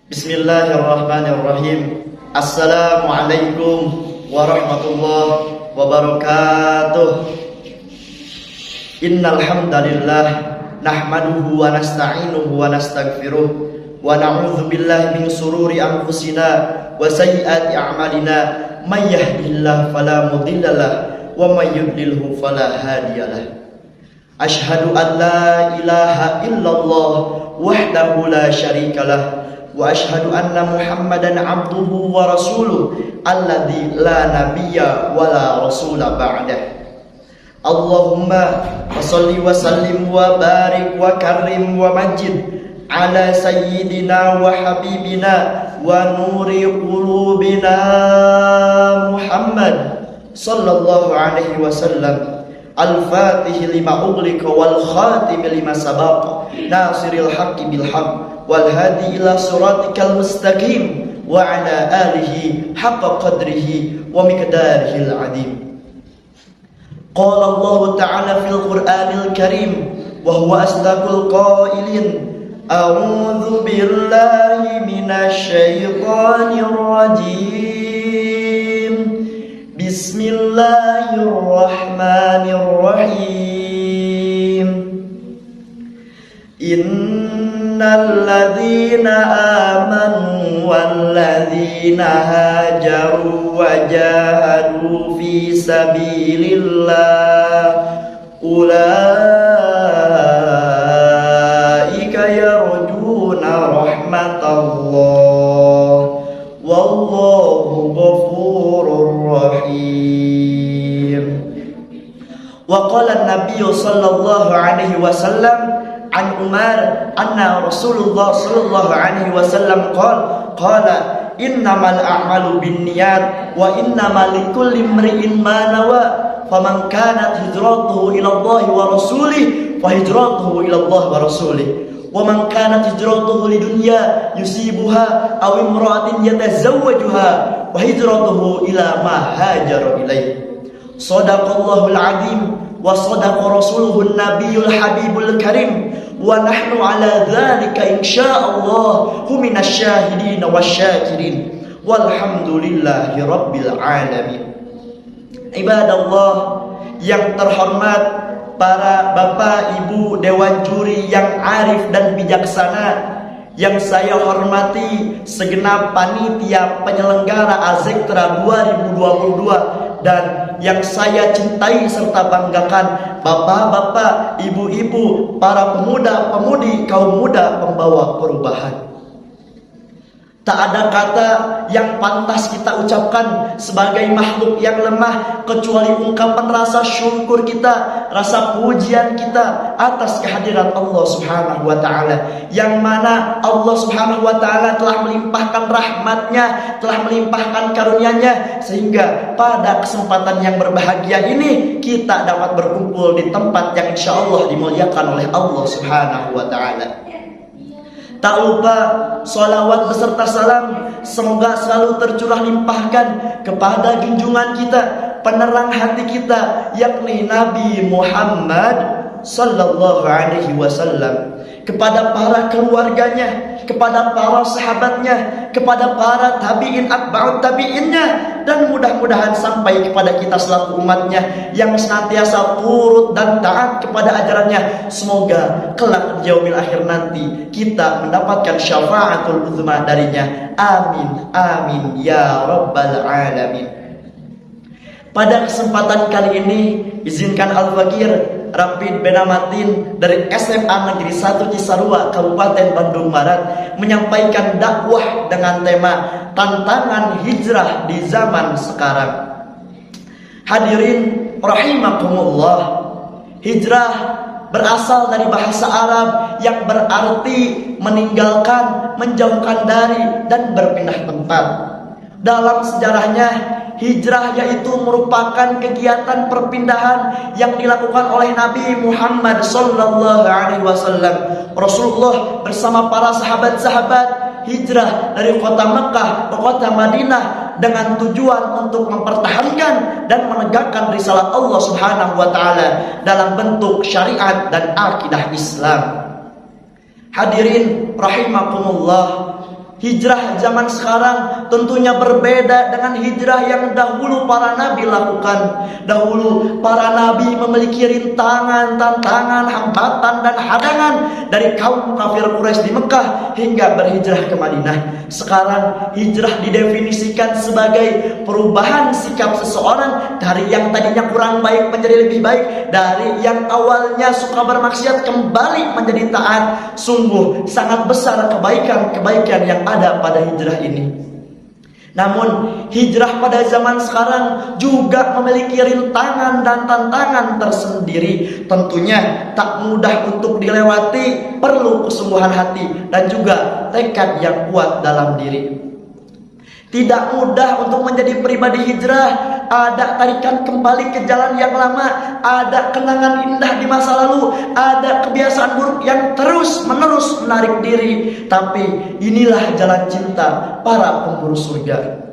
Bismillahirrahmanirrahim. Assalamualaikum warahmatullahi wabarakatuh. Innal hamdalillah nahmaduhu wa nasta'inuhu wa nastaghfiruh wa na'udzu billahi min shururi anfusina wa sayyiati a'malina. May yahdihillahu fala mudhillalah wa may yudlilhu fala hadiyalah. Asyhadu an la ilaha illallah wahdahu la syarikalah wa asyhadu anna Muhammadan abduhu wa rasuluh alladzi la nabiyya wa la rasula ba'dah. Allahumma shalli wa sallim wa barik wa karim wa majid ala sayyidina wa habibina wa nuri qulubina Muhammad sallallahu alaihi wasallam. Al-Fatih lima ughliqa wal khatim lima sabaqa nasiril haqqi bil haqq wal hadi ila siratikal mustaqim wa ala alihi haqqa qadrihi wa miqdarihil azim. Qala Allah ta'ala fil Qur'anil Karim wa huwa asdaqul qailin. A'udzu billahi minasy syaithanir rajim. Bismillahirrahmanirrahim. Innal ladzina amanu wal ladzina hajaru wa jahadu fi sabilillah ulaika yarjuna rahmatallah wallahu ghafurur rahim. Wa qala an-nabiy sallallahu alaihi wasallam an Umar anna Rasulullah sallallahu alaihi wasallam qala innamal a'malu binniyat wa innamal likulli imri'in ma nawa faman kanat hijratuhu ila Allah wa rasulih fa hijratuhu ila Allah wa rasulih wa man kanat hijratuhu lidunya yusibuha aw imra'atin yatazawwajuha wa hijratuhu ila ma hajara ilaih. Shadaqallahul azim wa sadaqa rasuluhun nabiyul habibul karim wa nahnu ala dzalika insyaallah minas syahidin wasyakirin walhamdulillahi rabbil alamin. Ibadallah yang terhormat, para bapak ibu dewan juri yang arif dan bijaksana, yang saya hormati segenap panitia penyelenggara Azektra 2022, dan yang saya cintai serta banggakan bapak-bapak, ibu-ibu, para pemuda-pemudi, kaum muda pembawa perubahan. Tak ada kata yang pantas kita ucapkan sebagai makhluk yang lemah kecuali ungkapan rasa syukur kita, rasa pujian kita atas kehadiran Allah Subhanahu wa taala, yang mana Allah Subhanahu wa taala telah melimpahkan rahmatnya, telah melimpahkan karunia-Nya, sehingga pada kesempatan yang berbahagia ini kita dapat berkumpul di tempat yang insyaallah dimuliakan oleh Allah Subhanahu wa taala. Tak lupa sholawat beserta salam semoga selalu tercurah limpahkan kepada junjungan kita, penerang hati kita, yakni Nabi Muhammad sallallahu alaihi wasallam, kepada para keluarganya, kepada para sahabatnya, kepada para tabi'in atba'ut tabi'innya, dan mudah-mudahan sampai kepada kita selaku umatnya yang senantiasa turut dan taat kepada ajarannya. Semoga kelak di yaumil akhir nanti kita mendapatkan syafaatul uzma darinya. Amin amin ya rabbal alamin. Pada kesempatan kali ini izinkan Al-Fakir Rapid Benamatin dari SMA Negeri 1 Cisarua Kabupaten Bandung Barat menyampaikan dakwah dengan tema tantangan hijrah di zaman sekarang. Hadirin rahimakumullah, hijrah berasal dari bahasa Arab yang berarti meninggalkan, menjauhkan dari, dan berpindah tempat. Dalam sejarahnya, hijrah yaitu merupakan kegiatan perpindahan yang dilakukan oleh Nabi Muhammad sallallahu alaihi wasallam. Rasulullah bersama para sahabat-sahabat hijrah dari kota Mekah ke kota Madinah dengan tujuan untuk mempertahankan dan menegakkan risalah Allah Subhanahu wa taala dalam bentuk syariat dan akidah Islam. Hadirin rahimakumullah, Hijrah zaman sekarang tentunya berbeda dengan hijrah yang dahulu para nabi lakukan. Dahulu para nabi memiliki rintangan, tantangan, hambatan dan hadangan dari kaum kafir Quraisy di Mekah hingga berhijrah ke Madinah. Sekarang hijrah didefinisikan sebagai perubahan sikap seseorang dari yang tadinya kurang baik menjadi lebih baik, dari yang awalnya suka bermaksiat kembali menjadi taat. Sungguh sangat besar kebaikan-kebaikan yang ada pada hijrah ini. Namun hijrah pada zaman sekarang juga memiliki rintangan dan tantangan tersendiri. Tentunya tak mudah untuk dilewati, perlu kesungguhan hati dan juga tekad yang kuat dalam diri. Tidak mudah untuk menjadi pribadi hijrah. Ada tarikan kembali ke jalan yang lama, ada kenangan indah di masa lalu, ada kebiasaan buruk yang terus menerus menarik diri. Tapi inilah jalan cinta para pemburu surga.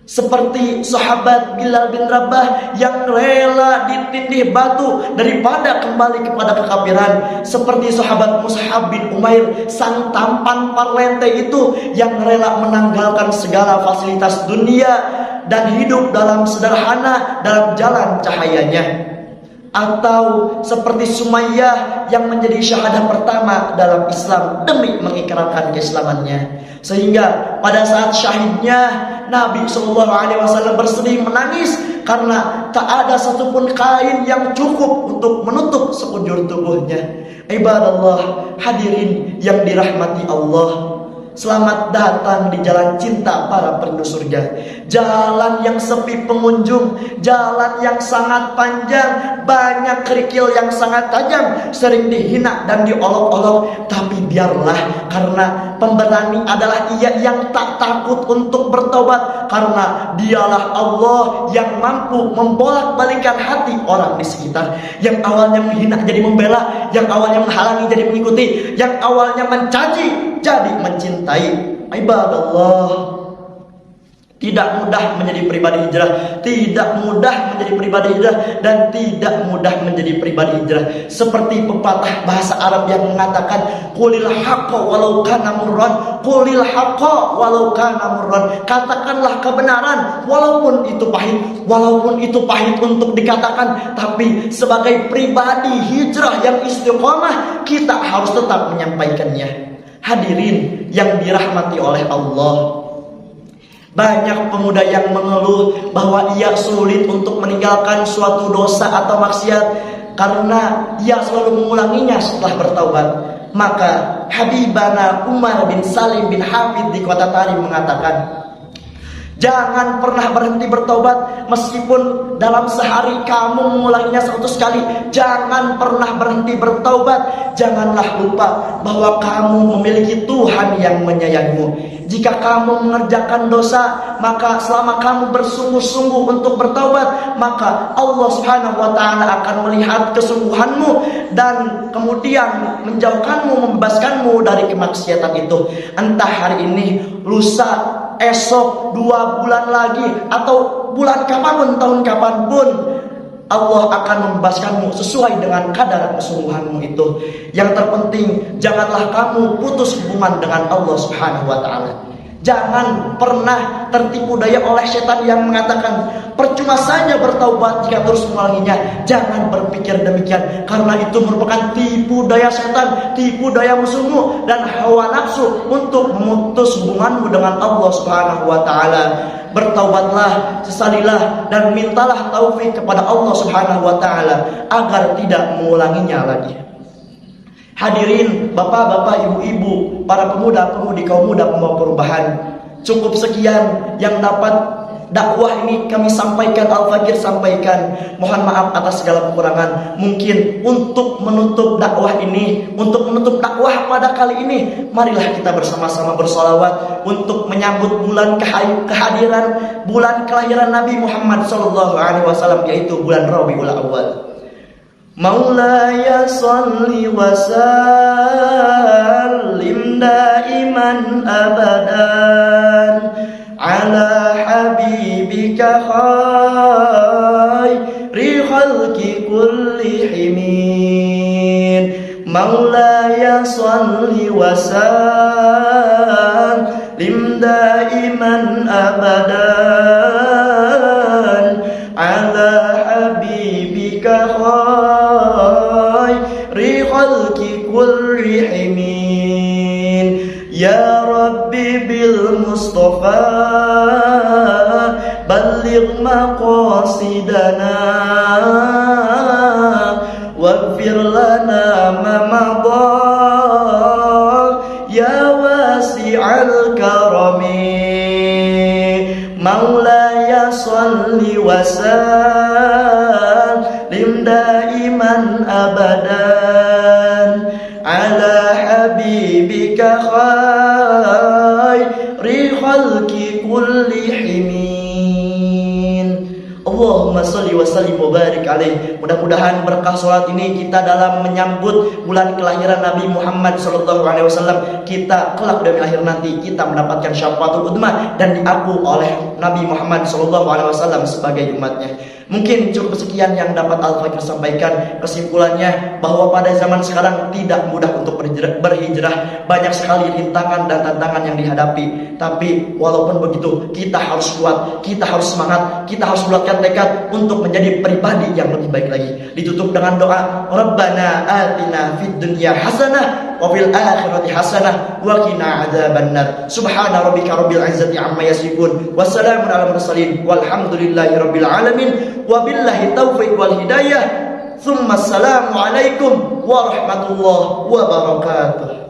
Seperti sahabat Bilal bin Rabah yang rela ditindih batu daripada kembali kepada kekafiran. Seperti sahabat Mus'ab bin Umair, sang tampan parlente itu yang rela menanggalkan segala fasilitas dunia dan hidup dalam sederhana dalam jalan cahayanya. Atau seperti Sumayyah yang menjadi syahadah pertama dalam Islam demi mengikrarkan keislamannya. Sehingga pada saat syahidnya Nabi SAW bersedih menangis karena tak ada satupun kain yang cukup untuk menutup sekujur tubuhnya. Ibadallah, hadirin yang dirahmati Allah, selamat datang di jalan cinta para perindu surga. Jalan yang sepi pengunjung, jalan yang sangat panjang, banyak kerikil yang sangat tajam, sering dihina dan diolok-olok. Tapi biarlah, karena pemberani adalah ia yang tak takut untuk bertobat, karena dialah Allah yang mampu membolak-balikan hati orang di sekitar. Yang awalnya menghina jadi membela, yang awalnya menghalangi jadi mengikuti, yang awalnya mencaci jadi mencintai. Ibadallah, tidak mudah menjadi pribadi hijrah, tidak mudah menjadi pribadi hijrah, dan tidak mudah menjadi pribadi hijrah. Seperti pepatah bahasa Arab yang mengatakan, qulil haqqa walau kana murran, qulil haqqa walau kana murran. Katakanlah kebenaran walaupun itu pahit, walaupun itu pahit untuk dikatakan. Tapi sebagai pribadi hijrah yang istiqomah, kita harus tetap menyampaikannya. Hadirin yang dirahmati oleh Allah, banyak pemuda yang mengeluh bahwa ia sulit untuk meninggalkan suatu dosa atau maksiat karena ia selalu mengulanginya setelah bertaubat. Maka Habibana Umar bin Salim bin Hafid di kota Tarim mengatakan, jangan pernah berhenti bertobat meskipun dalam sehari kamu mengulanginya 100 kali. Jangan pernah berhenti bertobat. Janganlah lupa bahwa kamu memiliki Tuhan yang menyayangimu. Jika kamu mengerjakan dosa, maka selama kamu bersungguh-sungguh untuk bertaubat, maka Allah Subhanahu wa Ta'ala akan melihat kesungguhanmu dan kemudian menjauhkanmu, membebaskanmu dari kemaksiatan itu. Entah hari ini, lusa, esok, 2 bulan lagi, atau bulan kapanpun, tahun kapanpun, Allah akan membebaskanmu sesuai dengan kadar kesungguhanmu itu. Yang terpenting, janganlah kamu putus hubungan dengan Allah Subhanahu wa Ta'ala. Jangan pernah tertipu daya oleh setan yang mengatakan percuma saja bertaubat jika terus mengulanginya. Jangan berpikir demikian, karena itu merupakan tipu daya setan, tipu daya musuhmu dan hawa nafsu untuk memutus hubunganmu dengan Allah Subhanahu wa Ta'ala. Bertaubatlah, sesalilah, dan mintalah taufik kepada Allah Subhanahu wa Ta'ala agar tidak mengulanginya lagi. Hadirin, bapak-bapak, ibu-ibu, para pemuda-pemudi, kaum muda pembawa perubahan, cukup sekian yang dapat dakwah ini kami sampaikan, Al-Fakir sampaikan. Mohon maaf atas segala kekurangan. Mungkin untuk menutup dakwah ini, untuk menutup dakwah pada kali ini, marilah kita bersama-sama bersolawat untuk menyambut bulan kehadiran, bulan kelahiran Nabi Muhammad SAW, yaitu bulan Rabiul Awal. Maulaya salli wa sallim daiman abadan ala habibika khairi khalqi kulli himin Maulaya salli wa sallim daiman abadan ala habibika khairi khalqi kullihim. Ya Rabbi bil Mustafa balligh maqasidana waghfir lana ma madha ya wasi'al karami. Maulaya salli wa sallim daiman abadan ala habibika khairi khalqi kullihim. Allahumma sholli wa sallim wa barik alaih. Mudah-mudahan berkah sholat ini kita dalam menyambut bulan kelahiran Nabi Muhammad SAW, kita kelak dari akhir nanti kita mendapatkan syafaatul udzma dan diaku oleh Nabi Muhammad SAW sebagai umatnya. Mungkin cukup sekian yang dapat Al-Fakir sampaikan. Kesimpulannya bahwa pada zaman sekarang tidak mudah untuk berhijrah. Banyak sekali rintangan dan tantangan yang dihadapi. Tapi walaupun begitu, kita harus kuat, kita harus semangat, kita harus bulatkan tekad untuk menjadi pribadi yang lebih baik lagi. Ditutup dengan doa, Rabbana atina fid dunya hasanah wa fil akhirati hasanah wa qina adzabannar. Subhana rabbika rabbil izzati amma yasifun. Wassalamun ala mursalin walhamdulillahi rabbil alamin. Wabillahi taufiq wal hidayah. Tsumma assalamu alaikum warahmatullahi wabarakatuh.